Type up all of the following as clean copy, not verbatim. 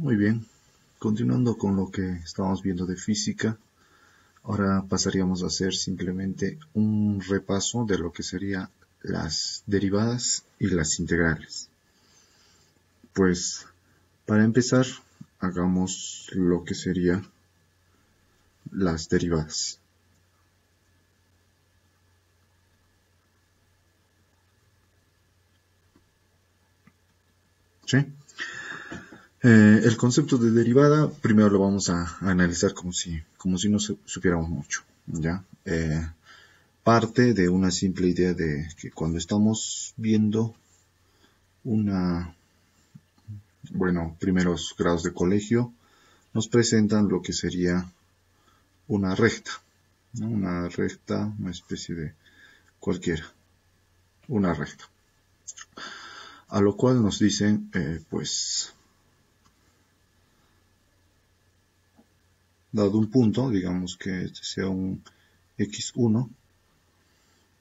Muy bien, continuando con lo que estábamos viendo de física, ahora pasaríamos a hacer simplemente un repaso de lo que serían las derivadas y las integrales. Pues, para empezar, hagamos lo que sería las derivadas. ¿Sí? El concepto de derivada primero lo vamos a analizar como si no supiéramos mucho, ¿ya? Parte de una simple idea de que cuando estamos viendo primeros grados de colegio, nos presentan lo que sería una recta, ¿no? Una recta, una especie de cualquiera, una recta. A lo cual nos dicen, dado un punto, digamos que este sea un x1,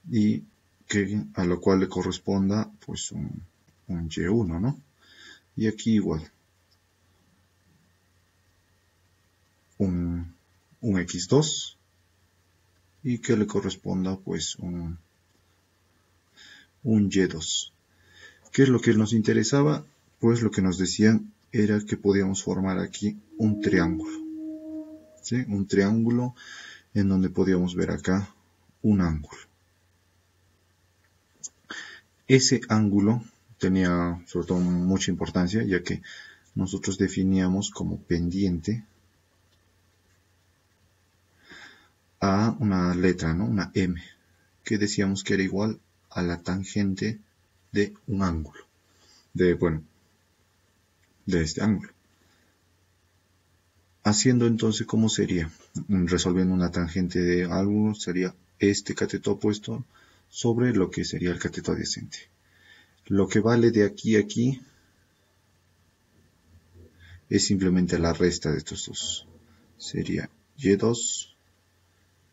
y que a lo cual le corresponda pues un y1, ¿no? Y aquí igual, un x2, y que le corresponda pues un y2. ¿Qué es lo que nos interesaba? Pues lo que nos decían era que podíamos formar aquí un triángulo, ¿sí? Un triángulo en donde podíamos ver acá un ángulo. Ese ángulo tenía sobre todo mucha importancia, ya que nosotros definíamos como pendiente a una letra, ¿no? Una M, que decíamos que era igual a la tangente de un ángulo, de este ángulo. Haciendo entonces, ¿cómo sería? Resolviendo una tangente de ángulo sería este cateto opuesto sobre lo que sería el cateto adyacente. Lo que vale de aquí a aquí es simplemente la resta de estos dos. Sería y2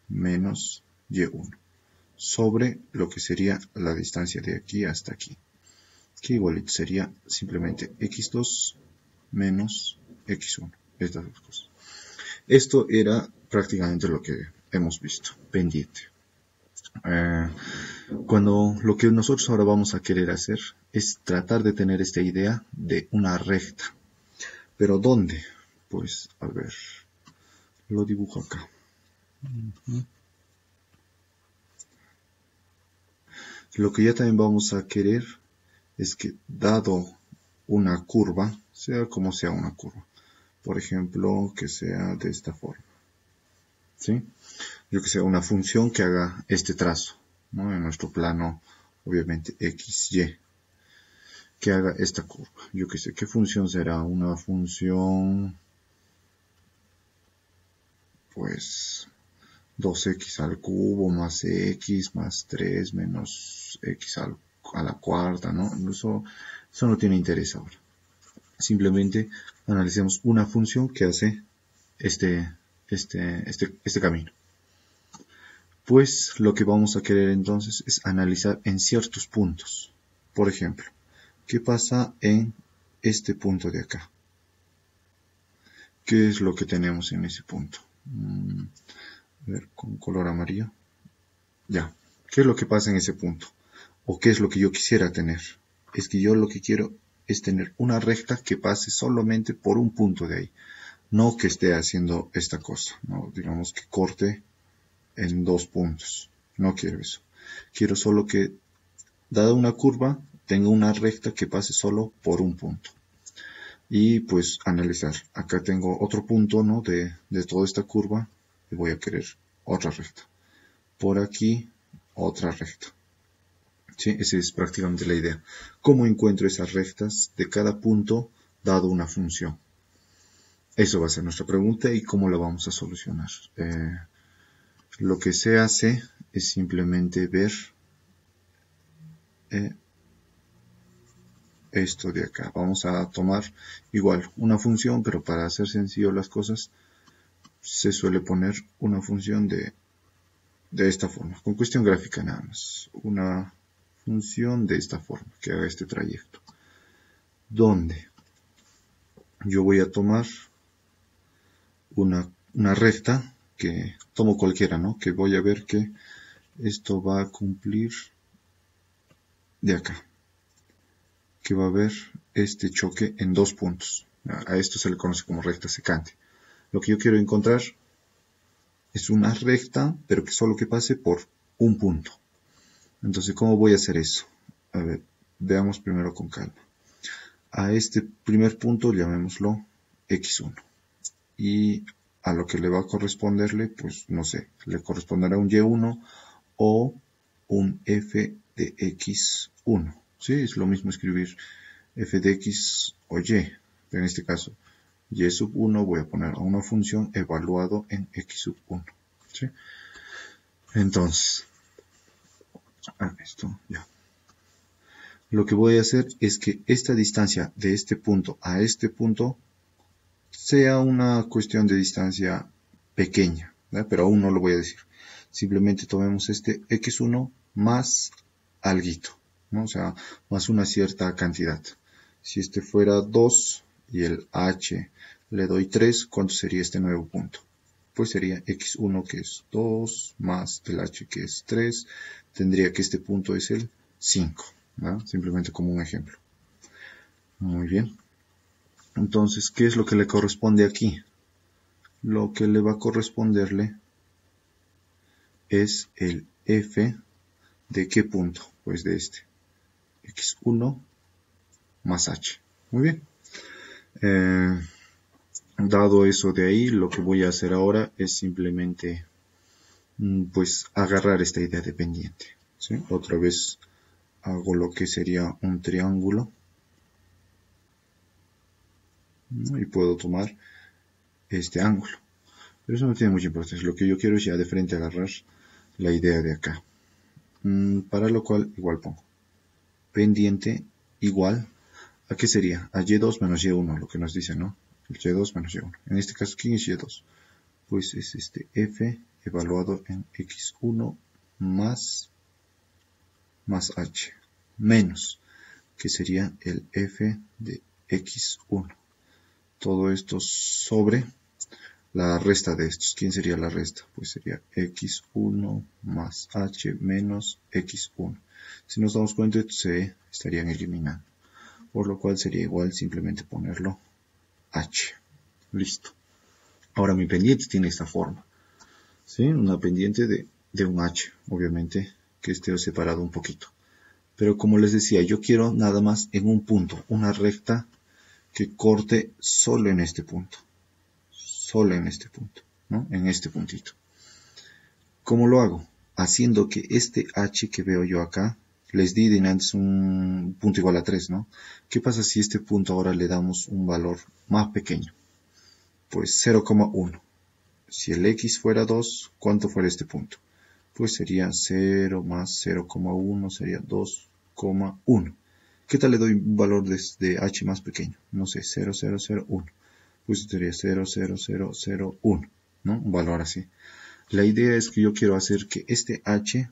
menos y1 sobre lo que sería la distancia de aquí hasta aquí, que igualito sería simplemente x2 menos x1, estas dos cosas. Esto era prácticamente lo que hemos visto, pendiente. Cuando lo que nosotros ahora vamos a querer hacer es tratar de tener esta idea de una recta. ¿Pero dónde? Pues, a ver, lo dibujo acá. Lo que ya también vamos a querer es que dado una curva, sea como sea una curva, por ejemplo, que sea de esta forma, ¿sí? Yo que sea una función que haga este trazo, ¿no? En nuestro plano, obviamente, XY, que haga esta curva. Yo que sé, ¿qué función será? Una función, pues, 2x al cubo más x más 3 menos x a la cuarta, ¿no? Eso no tiene interés ahora. Simplemente analicemos una función que hace este camino. Pues lo que vamos a querer entonces es analizar en ciertos puntos. Por ejemplo, ¿qué pasa en este punto de acá? ¿Qué es lo que tenemos en ese punto? A ver, con color amarillo. Ya, ¿qué es lo que pasa en ese punto? ¿O qué es lo que yo quisiera tener? Es que yo lo que quiero es tener una recta que pase solamente por un punto de ahí. No que esté haciendo esta cosa, ¿no? Digamos que corte en 2 puntos. No quiero eso. Quiero solo que, dada una curva, tenga una recta que pase solo por un punto. Y pues analizar. Acá tengo otro punto, ¿no? De toda esta curva. Y voy a querer otra recta. Por aquí, otra recta. ¿Sí? Esa es prácticamente la idea. ¿Cómo encuentro esas rectas de cada punto dado una función? Eso va a ser nuestra pregunta y cómo la vamos a solucionar. Lo que se hace es simplemente ver esto de acá. Vamos a tomar igual una función, pero para hacer sencillo las cosas se suele poner una función de esta forma, con cuestión gráfica nada más. Una función de esta forma, que haga este trayecto. ¿Dónde? yo voy a tomar una recta, que tomo cualquiera, ¿no? Que voy a ver que esto va a cumplir de acá, que va a haber este choque en 2 puntos. A esto se le conoce como recta secante. Lo que yo quiero encontrar es una recta, pero que solo que pase por un punto. Entonces, ¿cómo voy a hacer eso? A ver, veamos primero con calma. A este primer punto llamémoslo x1. Y a lo que le va a corresponderle, pues no sé, le corresponderá un y1 o un f de x1. Sí, es lo mismo escribir f de x o y. En este caso, y sub 1 voy a poner a una función evaluado en x sub 1. ¿Sí? Entonces, esto ya. Lo que voy a hacer es que esta distancia de este punto a este punto sea una cuestión de distancia pequeña, ¿verdad? Pero aún no lo voy a decir. Simplemente tomemos este x1 más alguito, ¿no? O sea, más una cierta cantidad. Si este fuera 2 y el h le doy 3, ¿cuánto sería este nuevo punto? Pues sería x1 que es 2 más el h que es 3. Tendría que este punto es el 5, ¿verdad? Simplemente como un ejemplo. Muy bien. Entonces, ¿qué es lo que le corresponde aquí? Lo que le va a corresponderle es el f de qué punto, pues de este, x1 más h. Muy bien. Dado eso de ahí, lo que voy a hacer ahora es simplemente pues agarrar esta idea de pendiente, ¿sí? Otra vez hago lo que sería un triángulo, ¿no? Y puedo tomar este ángulo, pero eso no tiene mucha importancia. Lo que yo quiero es ya de frente agarrar la idea de acá, para lo cual igual pongo pendiente igual a qué sería, a y2 menos y1, lo que nos dice, ¿no? El y2 menos y1. En este caso, ¿quién es y2? Pues es este f evaluado en x1 más h menos, que sería el f de x1. Todo esto sobre la resta de estos. ¿Quién sería la resta? Pues sería x1 más h menos x1. Si nos damos cuenta, se estarían eliminando. Por lo cual sería igual simplemente ponerlo h. Listo. Ahora mi pendiente tiene esta forma. ¿Sí? Una pendiente de un h. Obviamente que esté separado un poquito. Pero como les decía, yo quiero nada más en un punto, una recta que corte solo en este punto. Solo en este punto, ¿no? En este puntito. ¿Cómo lo hago? Haciendo que este h que veo yo acá, les di de antes un punto igual a 3, ¿no? ¿Qué pasa si este punto ahora le damos un valor más pequeño? Pues 0,1. Si el x fuera 2, ¿cuánto fuera este punto? Pues sería 0 más 0,1, sería 2,1. ¿Qué tal le doy un valor de h más pequeño? No sé, 0,001. Pues sería 0,0001, ¿no? Un valor así. La idea es que yo quiero hacer que este h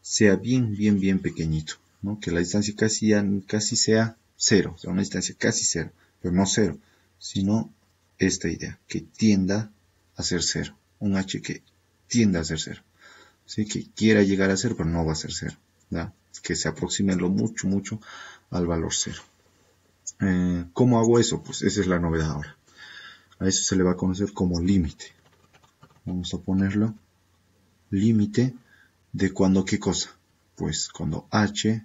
sea bien pequeñito, ¿no? Que la distancia casi sea 0, o sea, una distancia casi 0, pero no 0, sino esta idea, que tienda a ser 0, un h que tienda a ser 0, ¿sí? Que quiera llegar a 0, pero no va a ser 0, ¿verdad? Que se aproxime lo mucho al valor 0. ¿Cómo hago eso? Pues esa es la novedad ahora. A eso se le va a conocer como límite. Vamos a ponerlo límite de cuando qué cosa. Pues cuando h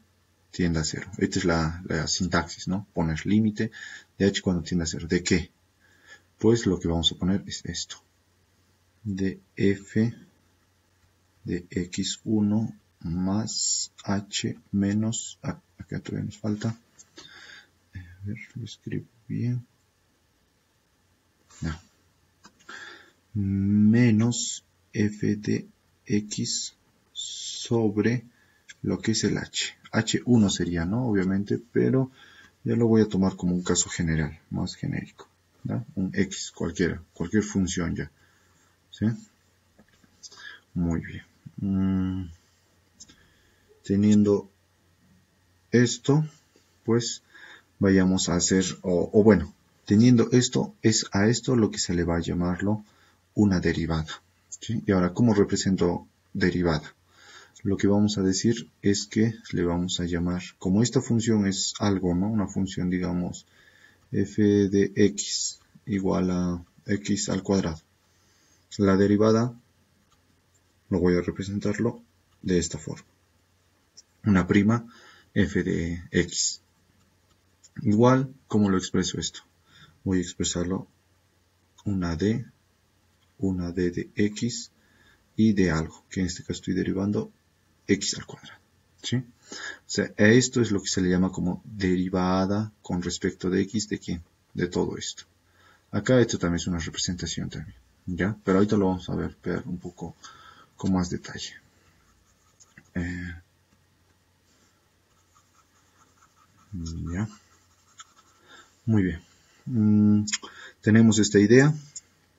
tiende a 0. Esta es la sintaxis, ¿no? Poner límite de h cuando tiende a 0. ¿De qué? Pues lo que vamos a poner es esto. De f de x1 más h menos, acá todavía nos falta, a ver, lo escribo bien, no, menos f de x sobre lo que es el h. h1 sería, ¿no? Obviamente, pero ya lo voy a tomar como un caso general, más genérico, ¿no? Un x, cualquier función ya, ¿sí? Muy bien. Teniendo esto, pues vayamos a hacer, o bueno, teniendo esto, es a esto lo que se le va a llamarlo una derivada. ¿Sí? Y ahora, ¿cómo represento derivada? Lo que vamos a decir es que le vamos a llamar, como esta función es algo, ¿no? Una función, digamos, f de x igual a x al cuadrado. La derivada lo voy a representarlo de esta forma. Una prima f de x. Igual, ¿cómo lo expreso esto? Voy a expresarlo una d de x y de algo, que en este caso estoy derivando x al cuadrado. ¿Sí? O sea, a esto es lo que se le llama como derivada con respecto de x, ¿de quién? De todo esto. Acá esto también es una representación también, ¿ya? Pero ahorita lo vamos a ver un poco con más detalle. Ya. Muy bien. Tenemos esta idea.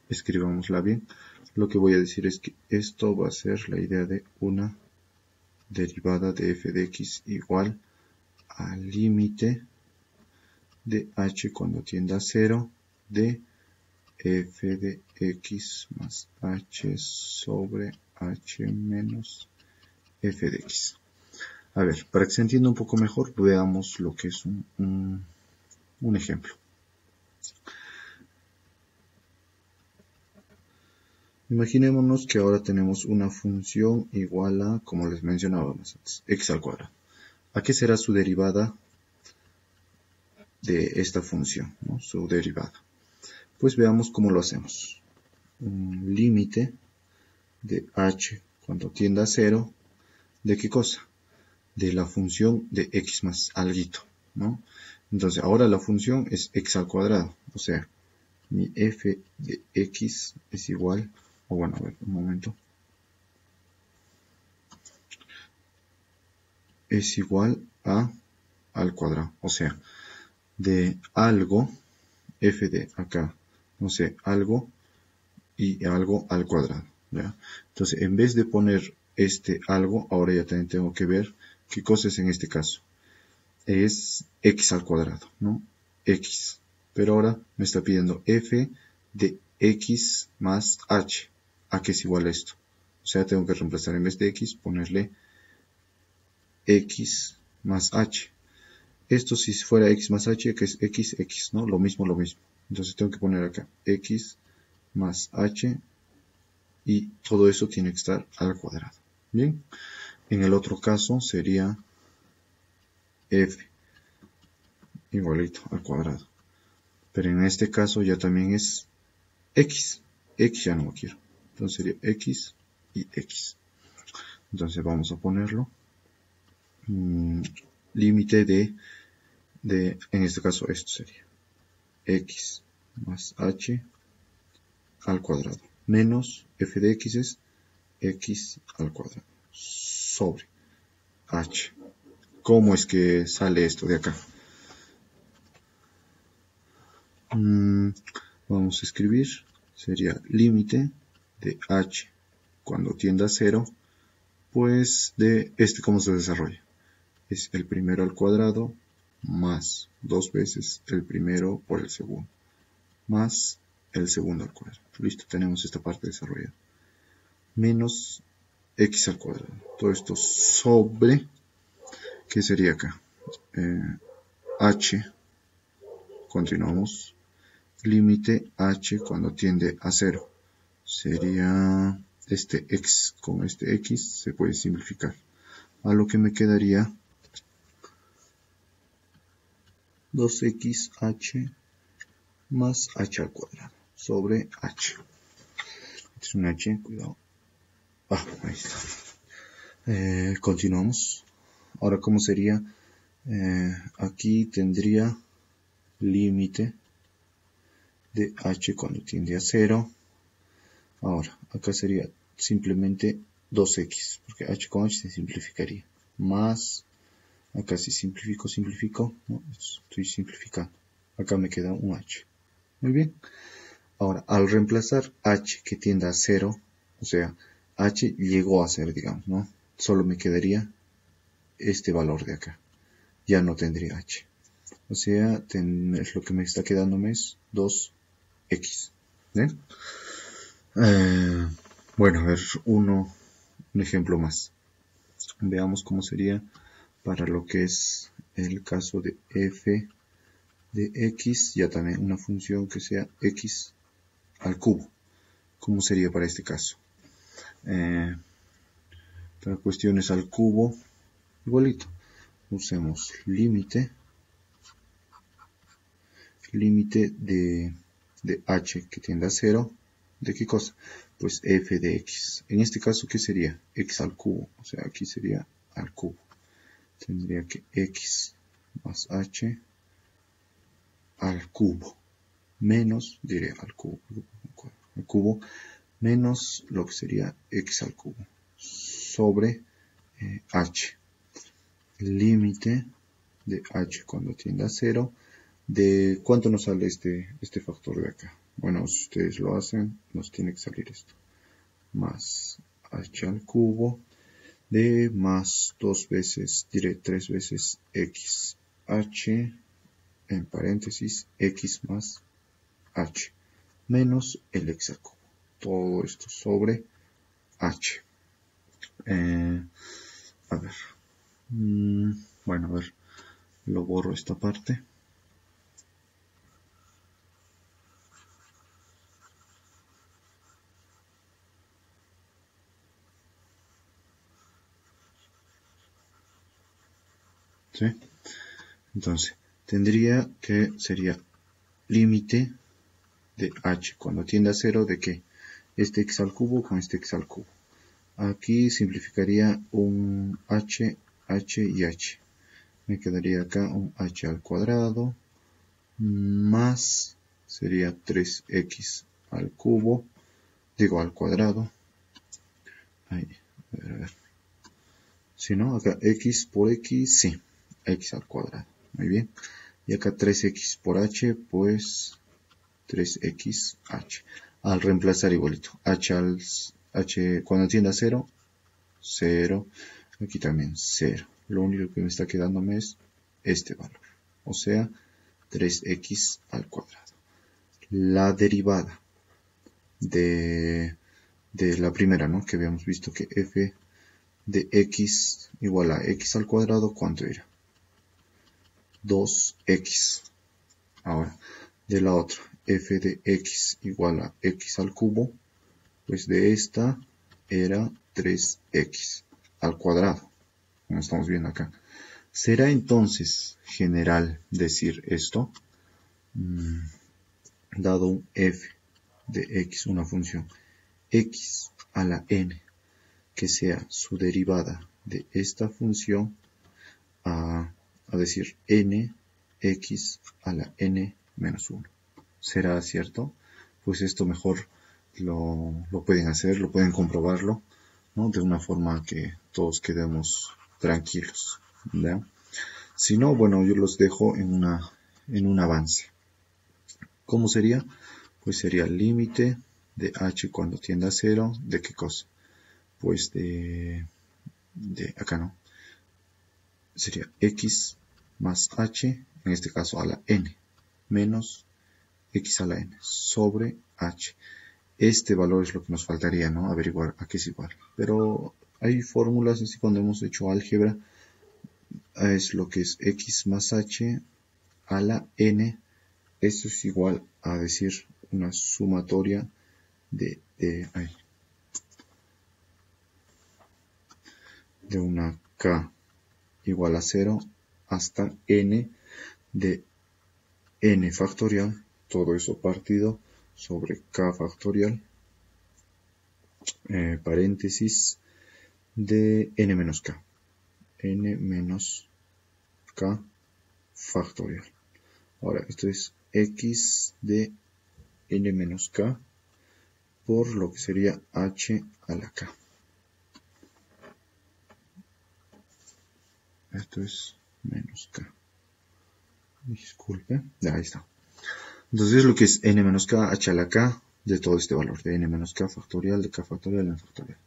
Escribámosla bien. Lo que voy a decir es que esto va a ser la idea de una derivada de f de x igual al límite de h cuando tienda a 0 de f de x más h sobre h menos f de x. A ver, para que se entienda un poco mejor, veamos lo que es un ejemplo. Imaginémonos que ahora tenemos una función igual a, como les mencionábamos antes, x al cuadrado. ¿A qué será su derivada de esta función, ¿no? Su derivada. Pues veamos cómo lo hacemos. Un límite de h cuando tienda a 0, ¿de qué cosa? De la función de x más alguito, ¿no? Entonces ahora la función es x al cuadrado, o sea, mi f de x es igual, o bueno, a ver, un momento. Es igual a al cuadrado, o sea, de algo, f de acá, no sé, algo y algo al cuadrado, ¿ya? Entonces, en vez de poner este algo, ahora ya también tengo que ver qué cosa es en este caso. Es x al cuadrado, ¿no? X. Pero ahora me está pidiendo f de x más h. ¿A qué es igual esto? O sea, tengo que reemplazar en vez de x, ponerle x más h. Esto si fuera x más h, que es x, x, ¿no? Lo mismo, lo mismo. Entonces tengo que poner acá x más h y todo eso tiene que estar al cuadrado. Bien, en el otro caso sería f igualito al cuadrado. Pero en este caso ya también es x. X ya no lo quiero. Entonces sería x y x. Entonces vamos a ponerlo. Límite de, en este caso esto sería x más h al cuadrado. Menos f de x es x al cuadrado. Sobre h. ¿Cómo es que sale esto de acá? Vamos a escribir, sería límite de h cuando tienda a 0, pues de ¿cómo se desarrolla? Es el primero al cuadrado más 2 veces el primero por el segundo, más el segundo al cuadrado. Listo, tenemos esta parte desarrollada. Menos x al cuadrado. Todo esto sobre, ¿qué sería acá? H, continuamos. Límite h cuando tiende a 0. Sería este x con este x, se puede simplificar. A lo que me quedaría 2xh más h al cuadrado sobre h. Este es un h, cuidado. Ahí está. Continuamos. Ahora, ¿cómo sería? Aquí tendría límite de h cuando tiende a 0. Ahora, acá sería simplemente 2x, porque h con h se simplificaría. Más, acá si simplifico, no, estoy simplificando. Acá me queda un h. Muy bien. Ahora, al reemplazar h que tienda a 0, o sea, h llegó a 0, digamos, ¿no? Solo me quedaría este valor de acá. Ya no tendría h. O sea, es lo que me está quedándome es 2x. ¿Ven? Bueno, a ver, un ejemplo más. Veamos cómo sería para lo que es el caso de f de x, ya también una función que sea x al cubo. ¿Cómo sería para este caso? Para cuestiones al cubo, igualito. Usemos límite de h que tiende a 0. ¿De qué cosa? Pues f de x. En este caso, ¿qué sería? X al cubo. O sea, aquí sería al cubo. Tendría que x más h al cubo. Menos, diré al cubo, menos lo que sería x al cubo. Sobre h. Límite de h cuando tiende a 0. ¿De cuánto nos sale este factor de acá? Bueno, si ustedes lo hacen, nos tiene que salir esto. Más h al cubo de más 2 veces, diré 3 veces x h, en paréntesis, x más h, menos el x al cubo. Todo esto sobre h. A ver. Bueno, a ver. Lo borro esta parte. ¿Sí? Entonces, tendría que sería límite de h cuando tiende a 0 de que este x al cubo con este x al cubo. Aquí simplificaría un h, h y h. Me quedaría acá un h al cuadrado más sería 3x al cubo, digo al cuadrado. Ahí, a ver. Si no, acá x por x, sí, x al cuadrado. Muy bien. Y acá 3x por h, pues 3xh. Al reemplazar igualito. H cuando tiende a 0, 0. Aquí también 0. Lo único que me está quedándome es este valor. O sea, 3x al cuadrado. La derivada de la primera, ¿no? Que habíamos visto que f de x igual a x al cuadrado, ¿cuánto era? 2x. Ahora, de la otra, f de x igual a x al cubo, pues de esta era 3x al cuadrado, como estamos viendo acá. ¿Será entonces general decir esto? Dado un f de x, una función x a la n, que sea su derivada de esta función a decir n x a la n menos 1. ¿Será cierto? Pues esto mejor lo pueden hacer, lo pueden comprobarlo, ¿no? De una forma que todos quedemos tranquilos, ¿ya? Si no, bueno, yo los dejo en un avance. ¿Cómo sería? Pues sería el límite de h cuando tiende a 0, ¿de qué cosa? Pues de acá, ¿no? Sería x más h, en este caso a la n, menos x a la n, sobre h. Este valor es lo que nos faltaría, ¿no? Averiguar a qué es igual. Pero hay fórmulas, así cuando hemos hecho álgebra, es lo que es x más h a la n. Esto es igual a decir una sumatoria de una k igual a 0 hasta n de n factorial, todo eso partido sobre k factorial, paréntesis, de n menos k factorial. Ahora, esto es x de n menos k por lo que sería h a la k. Esto es menos k. Disculpe, ahí está. Entonces es lo que es n menos k, h a la k de todo este valor, de n menos k factorial, de k factorial, n factorial.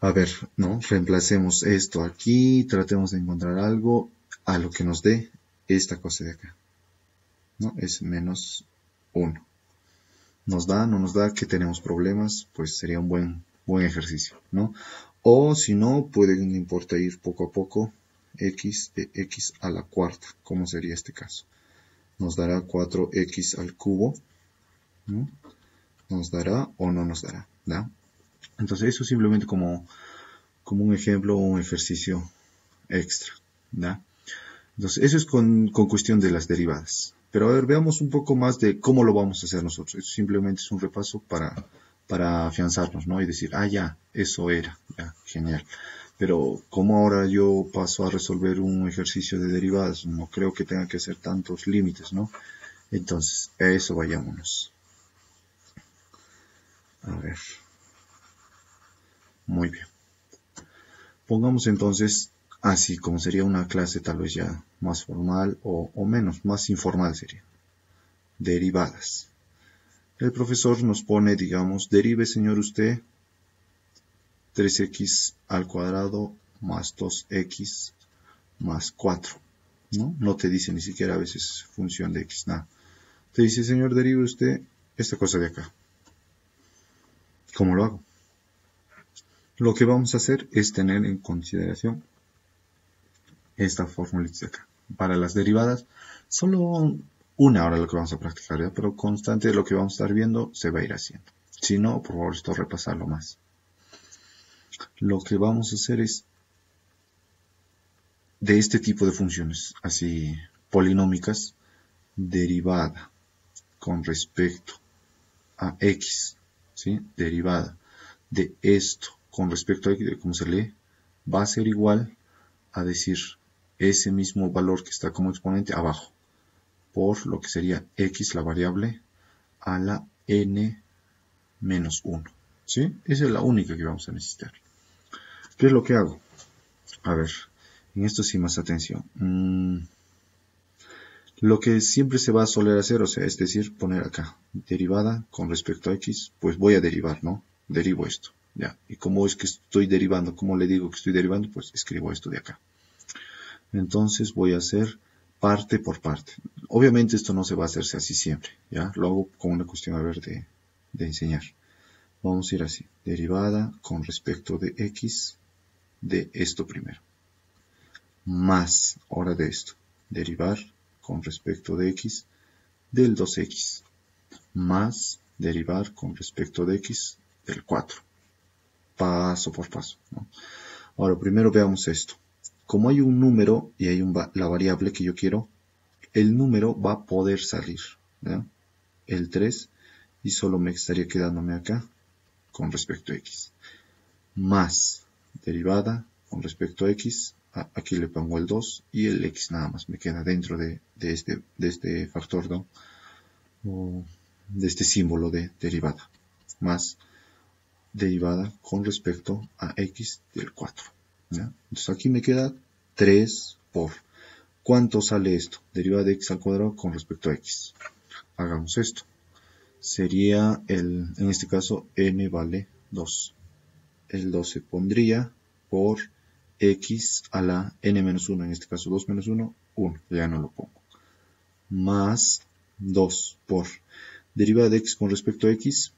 A ver, ¿no? Reemplacemos esto aquí, tratemos de encontrar algo a lo que nos dé esta cosa de acá, ¿no? Es menos 1. ¿Nos da? ¿No nos da? ¿Que tenemos problemas? Pues sería un buen ejercicio, ¿no? O si no, pueden, no importa, ir poco a poco, x de x a la cuarta. ¿Cómo sería este caso? Nos dará 4x al cubo, ¿no? ¿Nos dará o no nos dará? ¿Da? Entonces eso simplemente como un ejemplo o un ejercicio extra, ¿da? Entonces eso es con cuestión de las derivadas. Pero a ver, veamos un poco más de cómo lo vamos a hacer nosotros. Eso simplemente es un repaso para afianzarnos, ¿no? Y decir, ya, eso era, ya, genial. Pero como ahora yo paso a resolver un ejercicio de derivadas, no creo que tenga que hacer tantos límites, ¿no? Entonces, a eso vayámonos. A ver. Muy bien. Pongamos entonces así, como sería una clase tal vez ya más formal o menos, más informal sería. Derivadas. El profesor nos pone, digamos, derive, señor, usted 3x al cuadrado más 2x más 4. No te dice ni siquiera a veces función de x, nada. Te dice, señor, derive usted esta cosa de acá. ¿Cómo lo hago? Lo que vamos a hacer es tener en consideración esta fórmula de acá. Para las derivadas, solo una hora lo que vamos a practicar, ¿ya? Pero constante de lo que vamos a estar viendo se va a ir haciendo. Si no, por favor, esto repasarlo más. Lo que vamos a hacer es de este tipo de funciones, así polinómicas, derivada con respecto a x, ¿sí? Derivada de esto con respecto a x, de cómo se lee, va a ser igual a decir ese mismo valor que está como exponente abajo, por lo que sería x, la variable, a la n menos 1. ¿Sí? Esa es la única que vamos a necesitar. ¿Qué es lo que hago? A ver, en esto sí más atención. Lo que siempre se va a soler hacer, o sea, es decir, poner acá, derivada con respecto a x, pues voy a derivar, ¿no? Derivo esto, ya. Y como es que estoy derivando, ¿cómo le digo que estoy derivando? Pues escribo esto de acá. Entonces voy a hacer parte por parte. Obviamente esto no se va a hacerse así siempre, ¿ya? Lo hago como una cuestión, a ver, de enseñar. Vamos a ir así, derivada con respecto de x de esto primero. Más, ahora de esto, derivar con respecto de x del 2x. Más, derivar con respecto de x del 4. Paso por paso, ¿no? Ahora, primero veamos esto. Como hay un número y hay la variable que yo quiero, el número va a poder salir, ¿ya? El 3, y solo me estaría quedándome acá con respecto a x. Más derivada con respecto a x, aquí le pongo el 2 y el x nada más me queda dentro de este factor, ¿no? O de este símbolo de derivada. Más derivada con respecto a x del 4. ¿Ya? Entonces aquí me queda 3 por. ¿Cuánto sale esto? Derivada de x al cuadrado con respecto a x. Hagamos esto. Sería, en este caso, n vale 2. El 2 se pondría por x a la n menos 1. En este caso 2 menos 1, 1. Ya no lo pongo. Más 2 por derivada de x con respecto a x.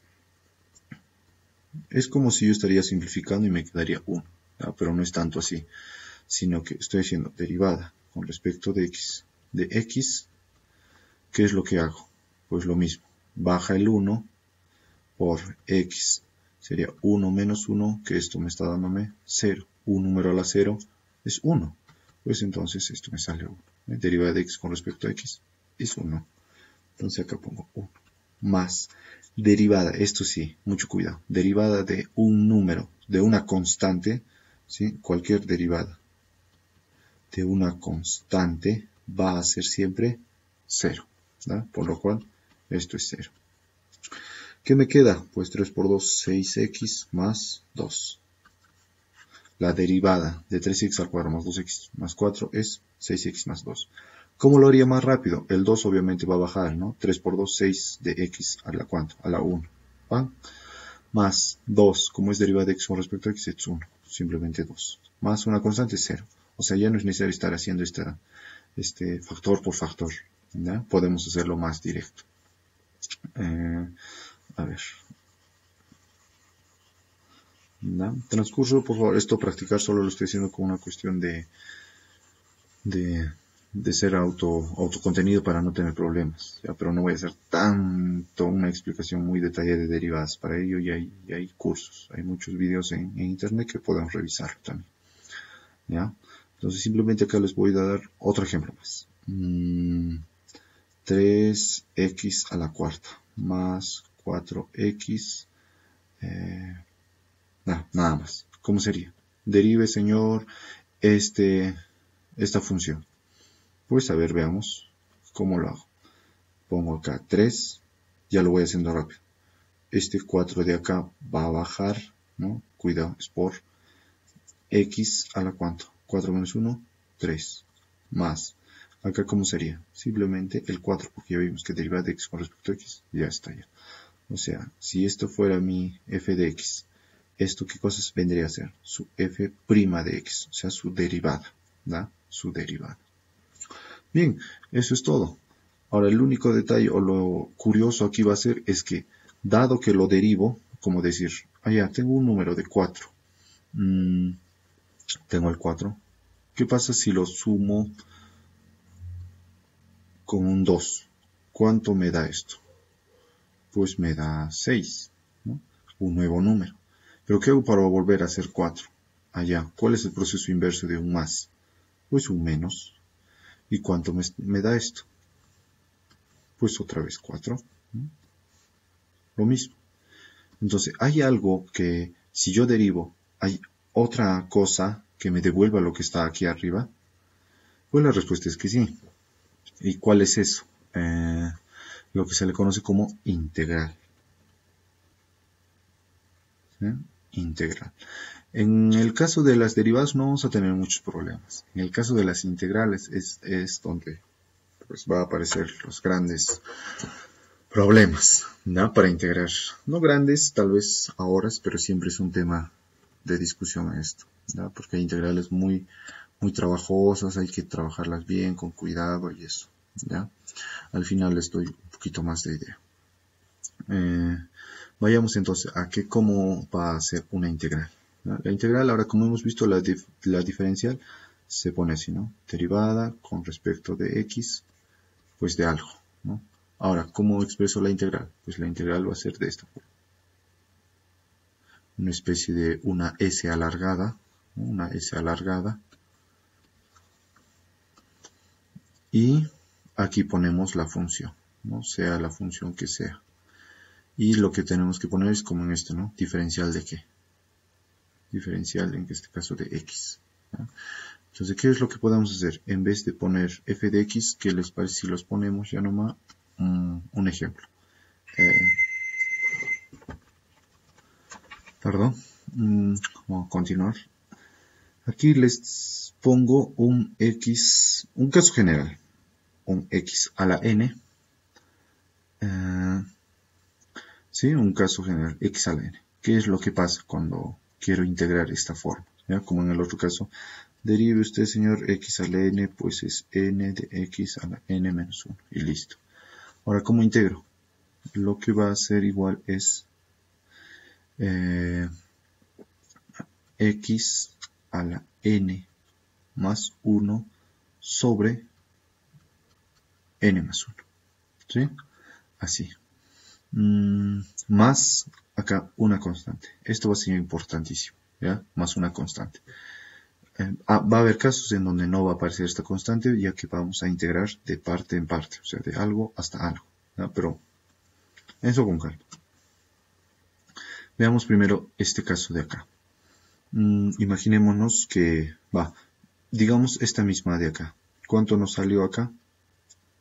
Es como si yo estaría simplificando y me quedaría 1. ¿Ya? Pero no es tanto así. Sino que estoy haciendo derivada con respecto de x. De x, ¿qué es lo que hago? Pues lo mismo. Baja el 1 por x. Sería 1 menos 1, que esto me está dándome 0. Un número a la 0 es 1. Pues entonces esto me sale 1. Derivada de x con respecto a x es 1. Entonces acá pongo 1. Más derivada, esto sí, mucho cuidado. Derivada de un número, de una constante, ¿sí? Cualquier derivada de una constante va a ser siempre 0. ¿Da? Por lo cual, esto es 0. ¿Qué me queda? Pues 3 por 2, 6x más 2. La derivada de 3x al cuadrado más 2x más 4 es 6x más 2. ¿Cómo lo haría más rápido? El 2 obviamente va a bajar, ¿no? 3 por 2, 6 de x a la ¿cuánto? A la 1. ¿Va? Más 2, como es derivada de x con respecto a x, es 1. Simplemente 2. Más una constante, 0. O sea, ya no es necesario estar haciendo factor por factor, ¿ya? Podemos hacerlo más directo. A ver. ¿Ya? Transcurso, por favor, esto practicar solo lo estoy haciendo con una cuestión de ser autocontenido para no tener problemas, ¿ya? Pero no voy a hacer tanto una explicación muy detallada de derivadas. Para ello ya hay cursos, hay muchos videos en internet que podemos revisar también, ¿ya? Entonces simplemente acá les voy a dar otro ejemplo más. 3x a la cuarta más 4x, nada más. ¿Cómo sería? Derive, señor, esta función. Pues a ver, veamos cómo lo hago. Pongo acá 3, ya lo voy haciendo rápido. 4 de acá va a bajar, ¿no? Cuidado, es por x a la cuánto. 4 menos 1, 3. Más. Acá, ¿cómo sería? Simplemente el 4, porque ya vimos que deriva de x con respecto a x. Ya está, ya. O sea, si esto fuera mi f de x, ¿esto qué cosas vendría a ser? Su f' de x, o sea, su derivada, ¿da? Su derivada. Bien, eso es todo. Ahora, el único detalle o lo curioso aquí va a ser es que, dado que lo derivo, como decir, ya, tengo un número de 4. Tengo el 4. ¿Qué pasa si lo sumo con un 2? ¿Cuánto me da esto? Pues me da 6, ¿no? Un nuevo número. ¿Pero qué hago para volver a ser 4? Allá, ¿cuál es el proceso inverso de un más? Pues un menos. ¿Y cuánto me da esto? Pues otra vez 4. ¿No? Lo mismo. Entonces, ¿hay algo que, si yo derivo, hay otra cosa que me devuelva lo que está aquí arriba? Pues la respuesta es que sí. ¿Y cuál es eso? Lo que se le conoce como integral. ¿Sí? Integral. En el caso de las derivadas no vamos a tener muchos problemas. En el caso de las integrales es donde pues, va a aparecer los grandes problemas, ¿no? Para integrar. No grandes, tal vez a horas, pero siempre es un tema de discusión esto, ¿no? Porque hay integrales muy trabajosas, hay que trabajarlas bien, con cuidado y eso, ¿ya? Al final les doy un poquito más de idea. Vayamos entonces a cómo va a ser una integral, ¿no? La integral, ahora como hemos visto la diferencial, se pone así, ¿no? Derivada con respecto de x, pues de algo, ¿no? Ahora, ¿cómo expreso la integral? Pues la integral va a ser de esta forma. Una especie de una S alargada, ¿no? Una S alargada. Y aquí ponemos la función, ¿no? Sea la función que sea. Y lo que tenemos que poner es como en este, ¿no? ¿Diferencial de qué? Diferencial, en este caso, de x, ¿no? Entonces, ¿qué es lo que podemos hacer? En vez de poner f de x, ¿qué les parece si los ponemos ya nomás? Un ejemplo. Perdón. Vamos a continuar. Aquí les pongo un x, un caso general. Un x a la n. Sí, un caso general, x a la n. ¿Qué es lo que pasa cuando quiero integrar esta forma? ¿Ya? Como en el otro caso, derive usted, señor, x a la n, pues es n de x a la n menos 1. Y listo. Ahora, ¿cómo integro? Lo que va a ser igual es x a la n más 1 sobre n más 1. ¿Sí? Así. Más acá una constante. Esto va a ser importantísimo, ¿ya? Más una constante. Va a haber casos en donde no va a aparecer esta constante, ya que vamos a integrar de parte en parte, o sea, de algo hasta algo, ¿ya? Pero eso con calma. Veamos primero este caso de acá. Imaginémonos que, digamos esta misma de acá. ¿Cuánto nos salió acá?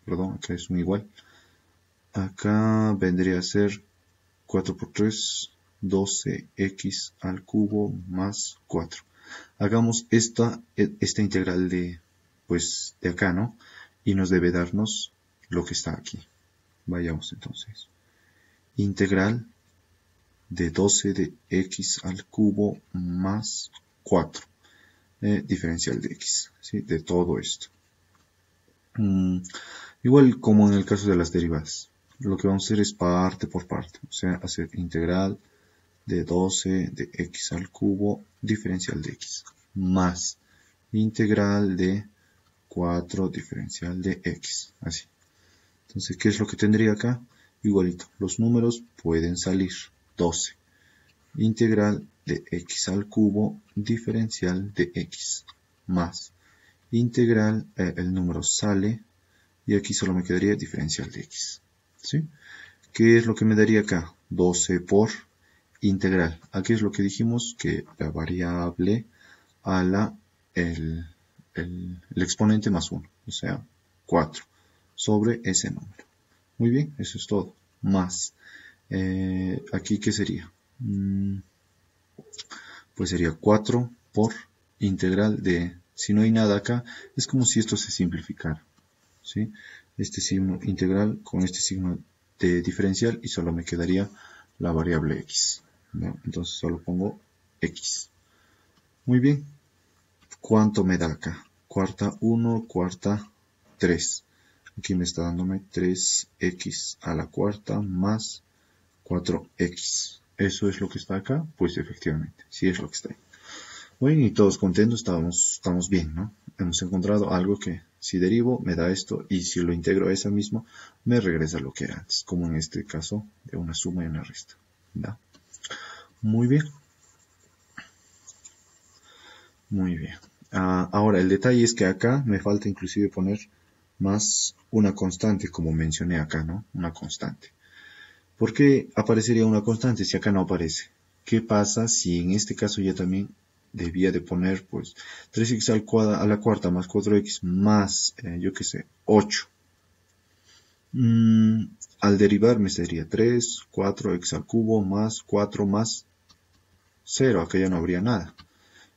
Perdón, acá es un igual. Acá vendría a ser 4 por 3, 12x al cubo más 4. Hagamos esta integral de acá, ¿no? Y nos debe darnos lo que está aquí. Vayamos entonces. Integral de 12 de x al cubo más 4. Diferencial de x, ¿sí? De todo esto. Igual como en el caso de las derivadas. Lo que vamos a hacer es parte por parte. O sea, hacer integral de 12 de x al cubo diferencial de x. Más integral de 4 diferencial de x. Así. Entonces, ¿qué es lo que tendría acá? Igualito. Los números pueden salir. 12. Integral de x al cubo diferencial de x. Más integral, el número sale. Y aquí solo me quedaría diferencial de x. ¿Sí? ¿Qué es lo que me daría acá? 12 por integral. Aquí es lo que dijimos, que la variable a el exponente más 1. O sea, 4 sobre ese número. Muy bien, eso es todo. Más. Aquí, ¿qué sería? Pues sería 4 por integral de... Si no hay nada acá, es como si esto se simplificara. ¿Sí? Este signo integral con este signo de diferencial y solo me quedaría la variable x. ¿No? Entonces solo pongo x. Muy bien. ¿Cuánto me da acá? Cuarta 1, cuarta 3. Aquí me está dándome 3x a la cuarta más 4x. ¿Eso es lo que está acá? Pues efectivamente, sí es lo que está ahí. Muy bien, y todos contentos, estamos bien, ¿no? Hemos encontrado algo que si derivo me da esto y si lo integro a esa misma me regresa lo que era antes, como en este caso de una suma y una resta. ¿Da? Muy bien. Muy bien. Ahora el detalle es que acá me falta inclusive poner más una constante como mencioné acá, ¿no? Una constante. ¿Por qué aparecería una constante si acá no aparece? ¿Qué pasa si en este caso ya también debía de poner pues 3x a la cuarta más 4x más, yo qué sé, 8? Al derivar me sería 3, 4x al cubo más 4 más 0. Acá ya no habría nada.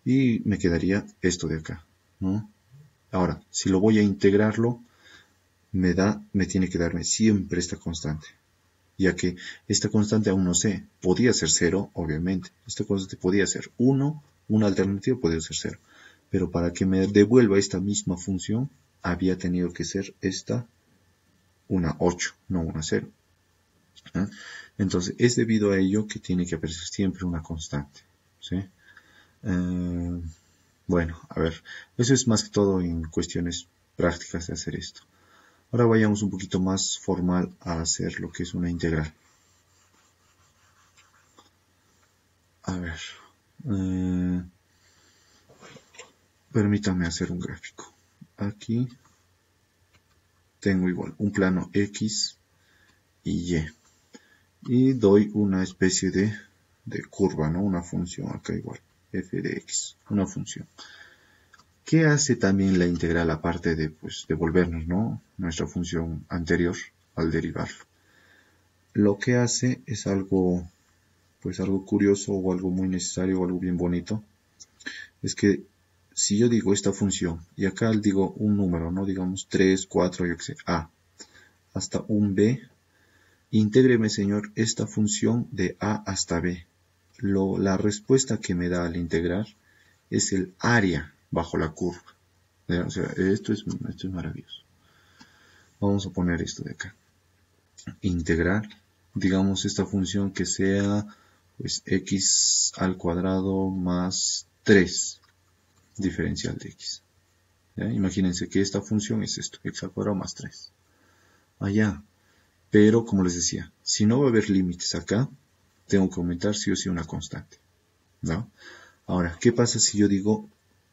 Y me quedaría esto de acá, ¿no? Ahora, si lo voy a integrarlo, me tiene que darme siempre esta constante. Ya que esta constante aún no sé, podía ser 0, obviamente. Esta constante podía ser 1, una alternativa podía ser 0. Pero para que me devuelva esta misma función, había tenido que ser esta una 8, no una 0. ¿Ah? Entonces, es debido a ello que tiene que aparecer siempre una constante. ¿Sí? Bueno, a ver, eso es más que todo en cuestiones prácticas de hacer esto. Ahora vayamos un poquito más formal a hacer lo que es una integral. A ver, permítanme hacer un gráfico. Aquí tengo igual un plano X y Y. Y doy una especie de curva, ¿no? Una función acá igual, f de x, una función. ¿Qué hace también la integral aparte de pues, devolvernos, ¿no? Nuestra función anterior al derivarlo? Lo que hace es algo, pues algo curioso o algo muy necesario o algo bien bonito. Es que si yo digo esta función y acá digo un número, ¿no? Digamos 3, 4, yo qué sé, a, hasta un b, intégreme, señor, esta función de a hasta b. La respuesta que me da al integrar es el área bajo la curva. O sea, esto es maravilloso. Vamos a poner esto de acá. Integrar, digamos, esta función que sea pues x al cuadrado más 3 diferencial de x. ¿Ya? Imagínense que esta función es esto, x al cuadrado más 3. Allá. Pero, como les decía, si no va a haber límites acá, tengo que aumentar sí o sí una constante. ¿No? Ahora, ¿qué pasa si yo digo,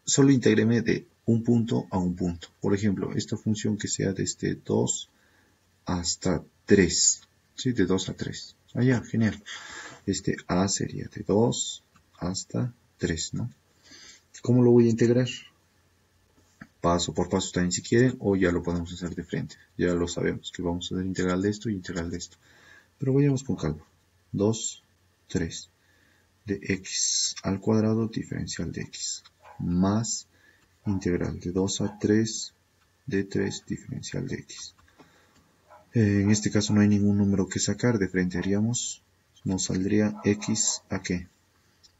solo intégreme de un punto a un punto? Por ejemplo, esta función que sea desde 2 hasta 3. ¿Sí? De 2 a 3. Allá, genial. Este a sería de 2 hasta 3, ¿no? ¿Cómo lo voy a integrar? Paso por paso también si quieren, o ya lo podemos hacer de frente. Ya lo sabemos, que vamos a hacer integral de esto y integral de esto. Pero vayamos con calma. 2, 3. De x al cuadrado diferencial de x. Más integral de 2 a 3 de 3 diferencial de x. En este caso no hay ningún número que sacar. De frente haríamos, nos saldría x a qué?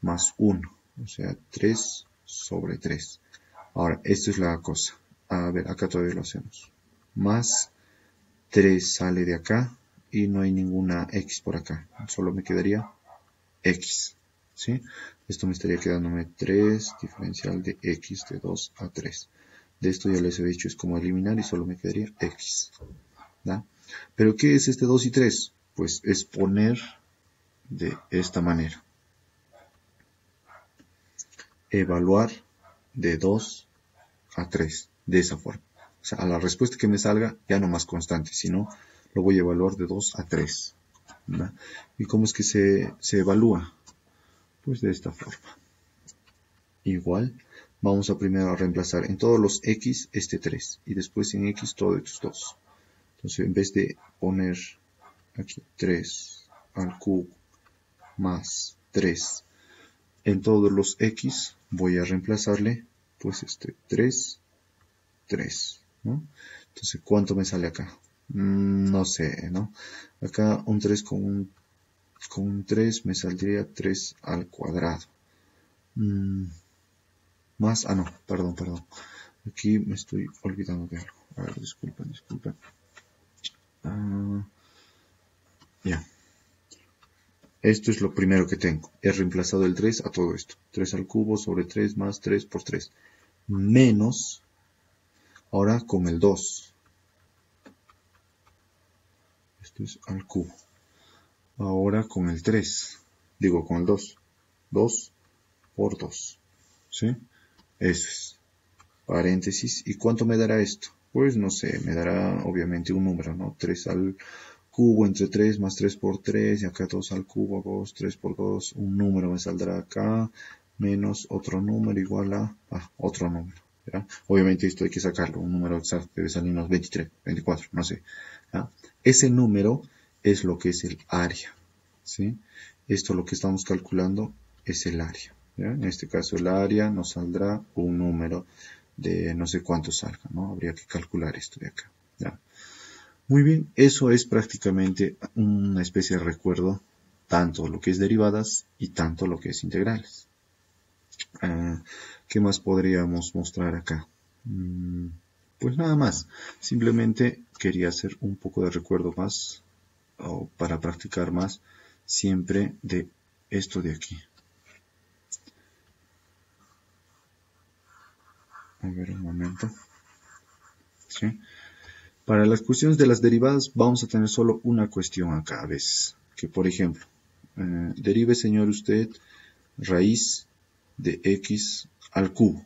Más 1. O sea, 3 sobre 3. Ahora, esto es la cosa. A ver, acá todavía lo hacemos. más 3 sale de acá y no hay ninguna x por acá. Solo me quedaría x. ¿Sí? Esto me estaría quedándome 3 diferencial de x de 2 a 3. De esto ya les he dicho, es como eliminar y solo me quedaría x. ¿Da? ¿Pero qué es este 2 y 3? Pues es poner de esta manera. Evaluar de 2 a 3, de esa forma. O sea, a la respuesta que me salga, ya no más constante, sino lo voy a evaluar de 2 a 3. ¿Da? ¿Y cómo es que se evalúa? Pues de esta forma. Igual, vamos a primero reemplazar en todos los x este 3 y después en x todos estos 2. Entonces, en vez de poner aquí 3 al cubo más 3 en todos los x, voy a reemplazarle pues este 3, 3, ¿no? Entonces, ¿cuánto me sale acá? No sé, ¿no? Acá un 3 con un 3 me saldría 3 al cuadrado. Más, no, perdón. Aquí me estoy olvidando de algo. A ver, disculpen. Ya. Esto es lo primero que tengo. He reemplazado el 3 a todo esto. 3 al cubo sobre 3 más 3 por 3. Menos, ahora con el 2. Esto es al cubo. Ahora con el 3. Digo, con el 2. 2 por 2. ¿Sí? Eso es. Paréntesis. ¿Y cuánto me dará esto? Pues no sé, me dará obviamente un número, ¿no? 3 al cubo entre 3 más 3 por 3, y acá 2 al cubo, 2, 3 por 2, un número me saldrá acá, menos otro número igual a otro número. ¿Ya? Obviamente esto hay que sacarlo, un número exacto debe salir unos 23, 24, no sé. ¿Ya? Ese número es lo que es el área. ¿Sí? Esto lo que estamos calculando es el área. ¿Ya? En este caso el área nos saldrá un número de no sé cuánto salga, ¿no? Habría que calcular esto de acá. ¿Ya? Muy bien, eso es prácticamente una especie de recuerdo, tanto lo que es derivadas y tanto lo que es integrales. ¿Qué más podríamos mostrar acá? Pues nada más, simplemente quería hacer un poco de recuerdo más, o para practicar más, siempre de esto de aquí. A ver un momento. ¿Sí? Para las cuestiones de las derivadas vamos a tener solo una cuestión acá a veces. Que por ejemplo, derive señor usted raíz de x al cubo.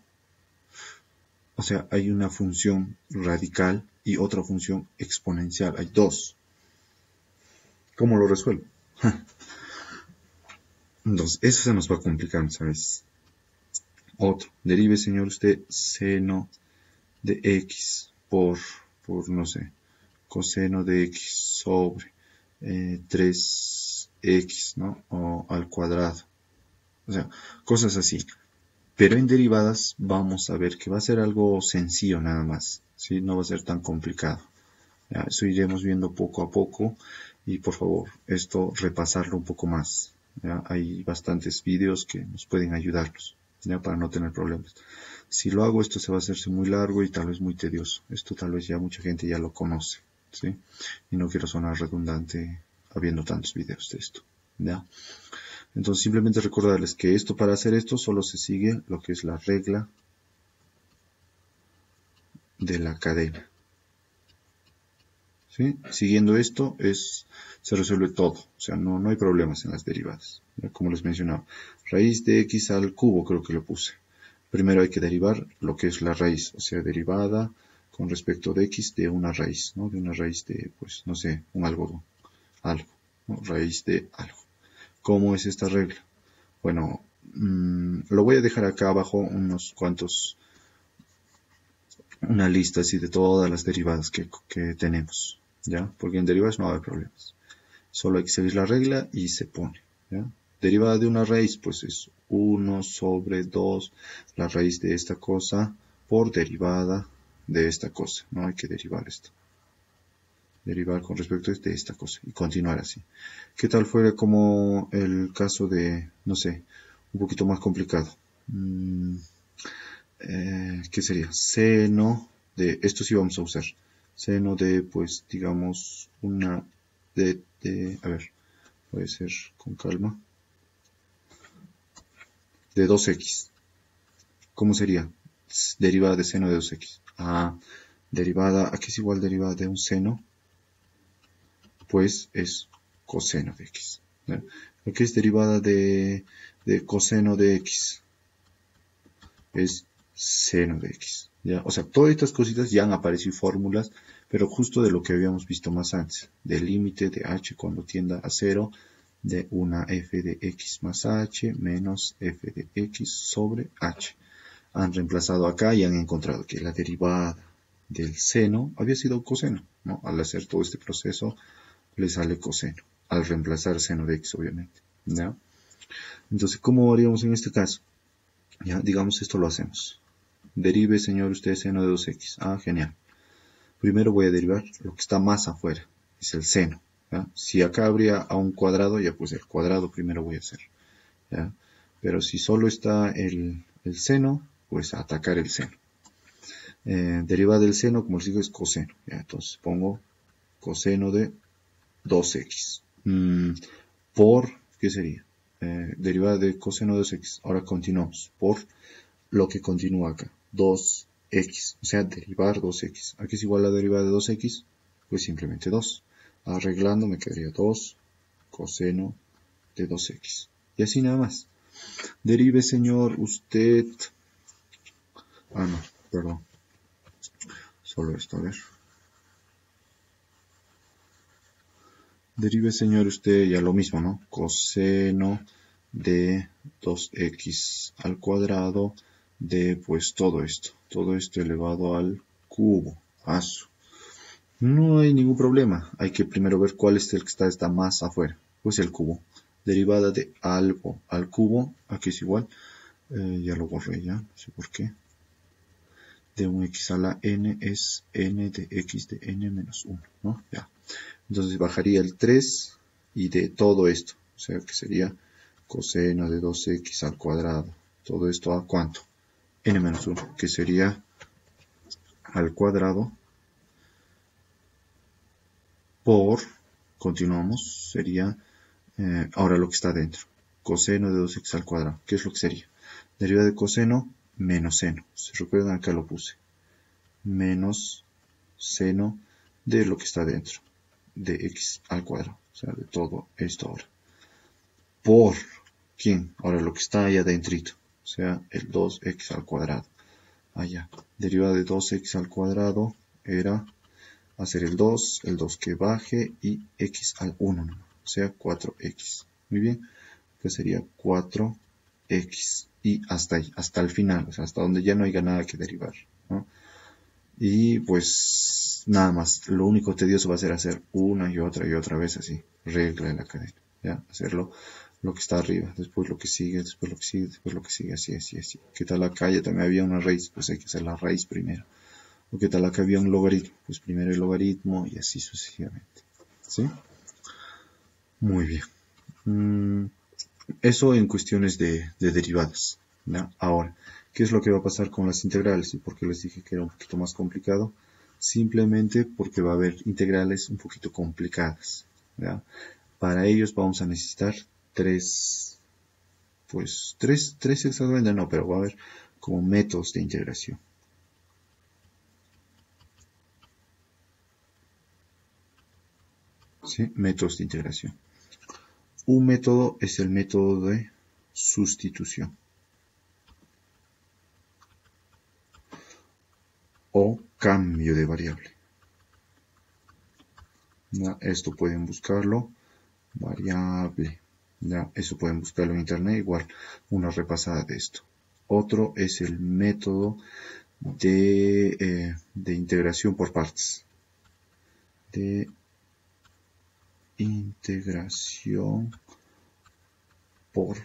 O sea, hay una función radical y otra función exponencial. Hay dos. ¿Cómo lo resuelvo? Entonces, eso se nos va a complicar, ¿sabes? Otro. Derive señor usted seno de x por no sé, coseno de x sobre 3x, ¿no? O al cuadrado. O sea, cosas así. Pero en derivadas vamos a ver que va a ser algo sencillo nada más. ¿Sí? No va a ser tan complicado. Ya, eso iremos viendo poco a poco. Y por favor, esto repasarlo un poco más. ¿Ya? Hay bastantes vídeos que nos pueden ayudarnos, ¿ya? Para no tener problemas. Si lo hago, esto se va a hacerse muy largo y tal vez muy tedioso. Esto tal vez ya mucha gente ya lo conoce, ¿sí? Y no quiero sonar redundante habiendo tantos videos de esto, ¿ya? Entonces simplemente recordarles que esto, para hacer esto, solo se sigue lo que es la regla de la cadena. ¿Sí? Siguiendo esto se resuelve todo, o sea, no hay problemas en las derivadas. ¿Ya? Como les mencionaba, raíz de x al cubo creo que lo puse. Primero hay que derivar lo que es la raíz, o sea, derivada con respecto de x de una raíz, ¿no? De una raíz de, pues, no sé, un algodón, algo, ¿no? Raíz de algo. ¿Cómo es esta regla? Bueno, lo voy a dejar acá abajo unos cuantos, una lista así de todas las derivadas que tenemos, ¿ya? Porque en derivadas no hay problemas. Solo hay que seguir la regla y se pone, ¿ya? Derivada de una raíz, pues es 1 sobre 2, la raíz de esta cosa, por derivada de esta cosa. No hay que derivar esto. Derivar con respecto de esta cosa y continuar así. ¿Qué tal fuera como el caso de, no sé, un poquito más complicado? ¿Qué sería? Seno de, esto sí vamos a usar, seno de, pues, digamos, una a ver, puede ser con calma, de 2x. ¿Cómo sería? Derivada de seno de 2x. Derivada, aquí es igual derivada de un seno, pues es coseno de x. ¿No? Lo que es derivada de coseno de x es seno de x. ¿Ya? O sea, todas estas cositas ya han aparecido fórmulas, pero justo de lo que habíamos visto más antes, del límite de h cuando tienda a 0, de una f de x más h menos f de x sobre h. Han reemplazado acá y han encontrado que la derivada del seno había sido coseno, ¿no? Al hacer todo este proceso le sale coseno, al reemplazar seno de x, obviamente, ¿ya? Entonces, ¿cómo haríamos en este caso? Ya, digamos, esto lo hacemos. Derive, señor, usted seno de 2x. Genial. Primero voy a derivar lo que está más afuera, es el seno, ¿ya? Si acá habría a un cuadrado, ya pues el cuadrado primero voy a hacer, ¿ya? Pero si solo está el seno, pues a atacar el seno. Derivada del seno, como les digo, es coseno, ¿ya? Entonces pongo coseno de 2x. Por, ¿qué sería? Derivada de coseno de 2x. Ahora continuamos por lo que continúa acá, 2x, o sea, derivar 2x. ¿A qué es igual la derivada de 2x? Pues simplemente 2. Arreglando me quedaría 2 coseno de 2x. Y así nada más. Derive, señor, usted... no, perdón. Solo esto, a ver. Derive, señor, usted ya lo mismo, ¿no? Coseno de 2x al cuadrado de, pues, todo esto elevado al cubo. No hay ningún problema. Hay que primero ver cuál es el que está más afuera. Pues el cubo. Derivada de algo al cubo, aquí es igual. Ya lo borré ya, no sé por qué. De un x a la n es n de x de n menos 1, ¿no? Ya. Entonces bajaría el 3 y de todo esto. O sea que sería coseno de 2x al cuadrado. Todo esto a ¿cuánto? N menos 1, que sería al cuadrado por, continuamos, sería ahora lo que está dentro. Coseno de 2x al cuadrado. ¿Qué es lo que sería? Derivada de coseno menos seno. ¿Se recuerdan? Acá lo puse. Menos seno de lo que está dentro. De x al cuadrado. O sea, de todo esto ahora. Por, ¿quién? Ahora lo que está allá adentrito. O sea, el 2x al cuadrado. Allá. Derivada de 2x al cuadrado era hacer el 2 que baje y x al 1, ¿no? O sea, 4x. Muy bien. Pues sería 4x. Y hasta ahí, hasta el final, o sea, hasta donde ya no haya nada que derivar, ¿no? Y pues nada más, lo único tedioso va a ser hacer una y otra vez así, regla de la cadena, ¿ya? Hacerlo lo que está arriba, después lo que sigue, después lo que sigue, después lo que sigue, así. ¿Qué tal acá? Ya también había una raíz, pues hay que hacer la raíz primero. ¿O qué tal acá había un logaritmo? Pues primero el logaritmo y así sucesivamente, ¿sí? Muy bien. Eso en cuestiones de derivadas, ¿ya? Ahora, ¿qué es lo que va a pasar con las integrales? ¿Y por qué les dije que era un poquito más complicado? Simplemente porque va a haber integrales un poquito complicadas, ¿ya? Para ellos vamos a necesitar tres exactamente, no, pero va a haber como métodos de integración. ¿Sí? Métodos de integración. Un método es el método de sustitución o cambio de variable. ¿Ya? Esto pueden buscarlo, variable. ¿Ya? Eso pueden buscarlo en internet, igual una repasada de esto. Otro es el método de integración por partes. De integración por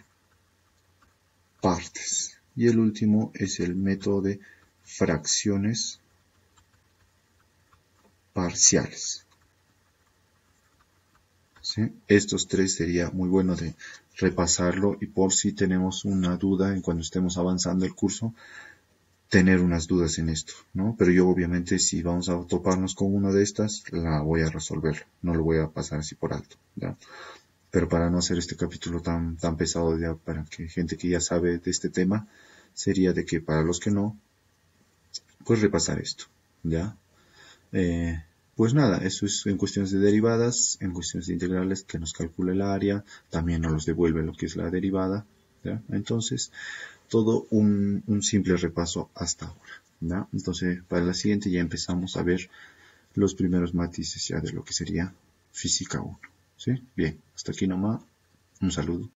partes. Y el último es el método de fracciones parciales. ¿Sí? Estos tres sería muy bueno de repasarlo y por si tenemos una duda en cuando estemos avanzando el curso, tener unas dudas en esto, ¿no? Pero yo obviamente si vamos a toparnos con una de estas, la voy a resolver, no lo voy a pasar así por alto, ¿ya? Pero para no hacer este capítulo tan pesado ya, para que gente que ya sabe de este tema, sería de que para los que no, pues repasar esto, ¿ya? Pues nada, eso es en cuestiones de derivadas, en cuestiones de integrales que nos calcula el área, también nos los devuelve lo que es la derivada, ¿ya? Entonces, todo un simple repaso hasta ahora, ¿ya? Entonces, para la siguiente ya empezamos a ver los primeros matices ya de lo que sería física 1, ¿sí? Bien, hasta aquí nomás, un saludo.